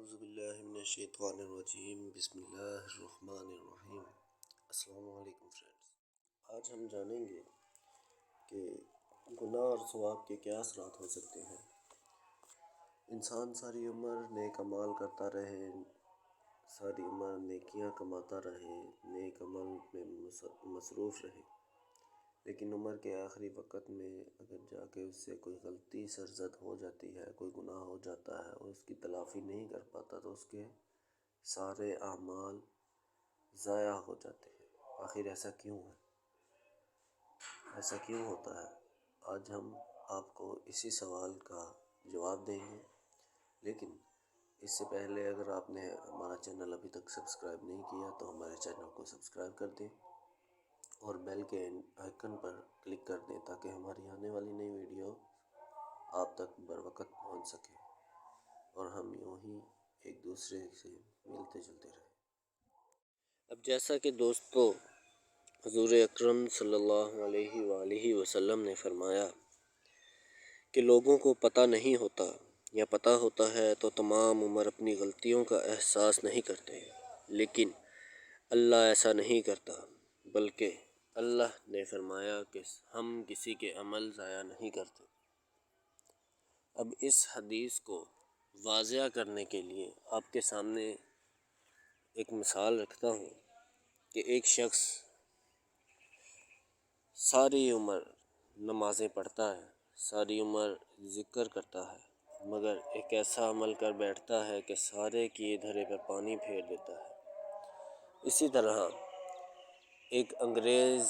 اعوذ باللہ من الشیطان الرجیم بسم اللہ الرحمن الرحیم۔ السلام علیکم فرینڈز، آج ہم جانیں گے کہ گناہ اور ثواب کے کیا اثرات ہو سکتے ہیں۔ انسان ساری عمر نیک اعمال کرتا رہے، ساری عمر نیکیاں کماتا رہے، نیک عمل میں مصروف رہے، لیکن عمر کے آخری وقت میں اگر جا کے اس سے کوئی غلطی سرزد ہو جاتی ہے، کوئی گناہ ہو جاتا ہے اور اس کی تلافی نہیں کر پاتا تو اس کے سارے اعمال ضائع ہو جاتے ہیں۔ آخر ایسا کیوں ہے؟ ایسا کیوں ہوتا ہے؟ آج ہم آپ کو اسی سوال کا جواب دیں گے، لیکن اس سے پہلے اگر آپ نے ہمارا چینل ابھی تک سبسکرائب نہیں کیا تو ہمارے چینل کو سبسکرائب کر دیں اور بیل کے آئیکن پر کلک کر دیں تاکہ ہماری آنے والی نئی ویڈیو آپ تک بروقت پہنچ سکے اور ہم یوں ہی ایک دوسرے سے ملتے جلتے رہیں۔ اب جیسا کہ دوستو حضور اکرم صلی اللہ علیہ وآلہ وسلم نے فرمایا کہ لوگوں کو پتہ نہیں ہوتا یا پتہ ہوتا ہے تو تمام عمر اپنی غلطیوں کا احساس نہیں کرتے، لیکن اللہ ایسا نہیں کرتا، بلکہ اللہ نے فرمایا کہ ہم کسی کے عمل ضائع نہیں کرتے۔ اب اس حدیث کو واضح کرنے کے لیے آپ کے سامنے ایک مثال رکھتا ہوں کہ ایک شخص ساری عمر نمازیں پڑھتا ہے، ساری عمر ذکر کرتا ہے، مگر ایک ایسا عمل کر بیٹھتا ہے کہ سارے کیے دھرے پر پانی پھیر دیتا ہے۔ اسی طرح ایک انگریز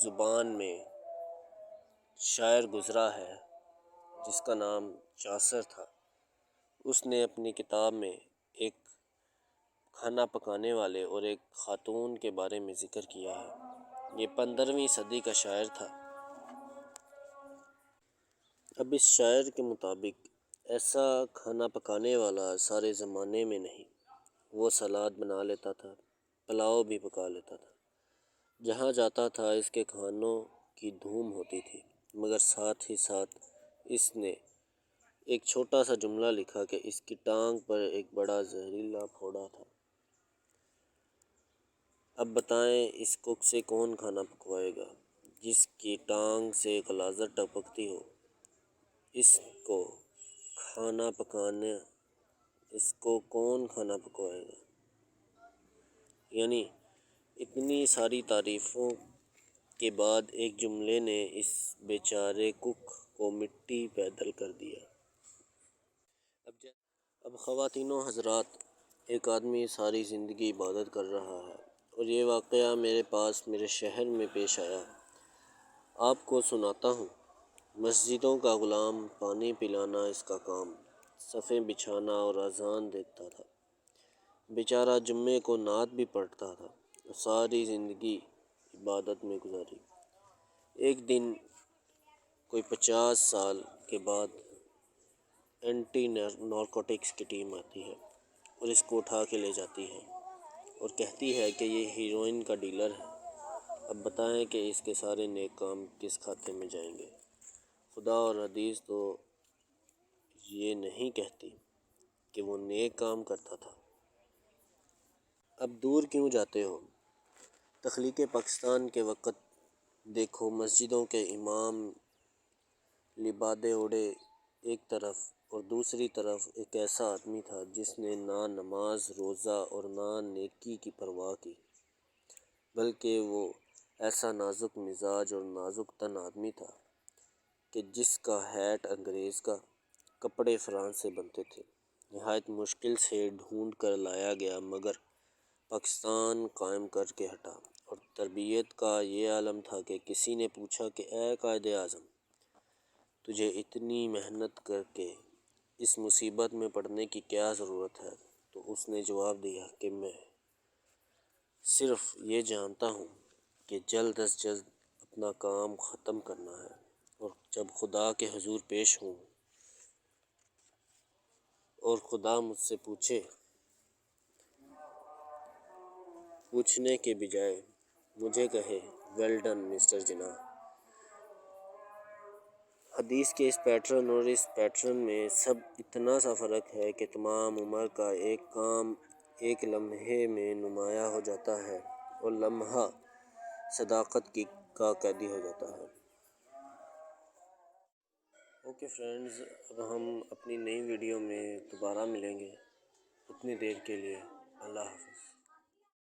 زبان میں شاعر گزرا ہے جس کا نام چاصر تھا۔ اس نے اپنی کتاب میں ایک کھانا پکانے والے اور ایک خاتون کے بارے میں ذکر کیا ہے۔ یہ 15ویں صدی کا شاعر تھا۔ اب اس شاعر کے مطابق ایسا کھانا پکانے والا سارے زمانے میں نہیں۔ وہ سلاد بنا لیتا تھا، پلاؤ بھی پکا لیتا تھا، جہاں جاتا تھا اس کے کھانوں کی دھوم ہوتی تھی، مگر ساتھ ہی ساتھ اس نے ایک چھوٹا سا جملہ لکھا کہ اس کی ٹانگ پر ایک بڑا زہریلا پھوڑا تھا۔ اب بتائیں اس کوک سے کون کھانا پکوائے گا جس کی ٹانگ سے غلاظت ٹپکتی ہو؟ اس کو کون کھانا پکوائے گا؟ یعنی اتنی ساری تعریفوں کے بعد ایک جملے نے اس بیچارے کوک کو مٹی پیدل کر دیا۔ اب خواتین و حضرات، ایک آدمی ساری زندگی عبادت کر رہا ہے اور یہ واقعہ میرے پاس میرے شہر میں پیش آیا۔ آپ کو سناتا ہوں۔ مسجدوں کا غلام، پانی پلانا اس کا کام، صفیں بچھانا اور اذان دیتا تھا۔ بیچارہ جمعے کو نعت بھی پڑھتا تھا اور ساری زندگی عبادت میں گزاری۔ ایک دن کوئی 50 سال کے بعد اینٹی نارکوٹکس کی ٹیم آتی ہے اور اس کو اٹھا کے لے جاتی ہے اور کہتی ہے کہ یہ ہیروئن کا ڈیلر ہے۔ اب بتائیں کہ اس کے سارے نیک کام کس کھاتے میں جائیں گے؟ خدا اور حدیث تو یہ نہیں کہتی کہ وہ نیک کام کرتا تھا۔ اب دور کیوں جاتے ہو؟ تخلیق پاکستان کے وقت دیکھو، مسجدوں کے امام لبادے اوڑھے ایک طرف اور دوسری طرف ایک ایسا آدمی تھا جس نے نہ نماز روزہ اور نہ نیکی کی پرواہ کی، بلکہ وہ ایسا نازک مزاج اور نازک تن آدمی تھا کہ جس کا ہیٹ انگریز کا، کپڑے فرانس سے بنتے تھے، نہایت مشکل سے ڈھونڈ کر لایا گیا مگر پاکستان قائم کر کے ہٹا۔ اور تربیت کا یہ عالم تھا کہ کسی نے پوچھا کہ اے قائد اعظم، تجھے اتنی محنت کر کے اس مصیبت میں پڑنے کی کیا ضرورت ہے؟ تو اس نے جواب دیا کہ میں صرف یہ جانتا ہوں کہ جلد از جلد اپنا کام ختم کرنا ہے، اور جب خدا کے حضور پیش ہوں اور خدا مجھ سے پوچھنے کے بجائے مجھے کہے ویل ڈن مسٹر جناح، حدیث کے اس پیٹرن اور اس پیٹرن میں سب اتنا سا فرق ہے کہ تمام عمر کا ایک کام ایک لمحے میں نمایاں ہو جاتا ہے اور لمحہ صداقت کا قیدی ہو جاتا ہے۔ اوکے فرینڈز، اب ہم اپنی نئی ویڈیو میں دوبارہ ملیں گے۔ اتنی دیر کے لیے اللہ حافظ۔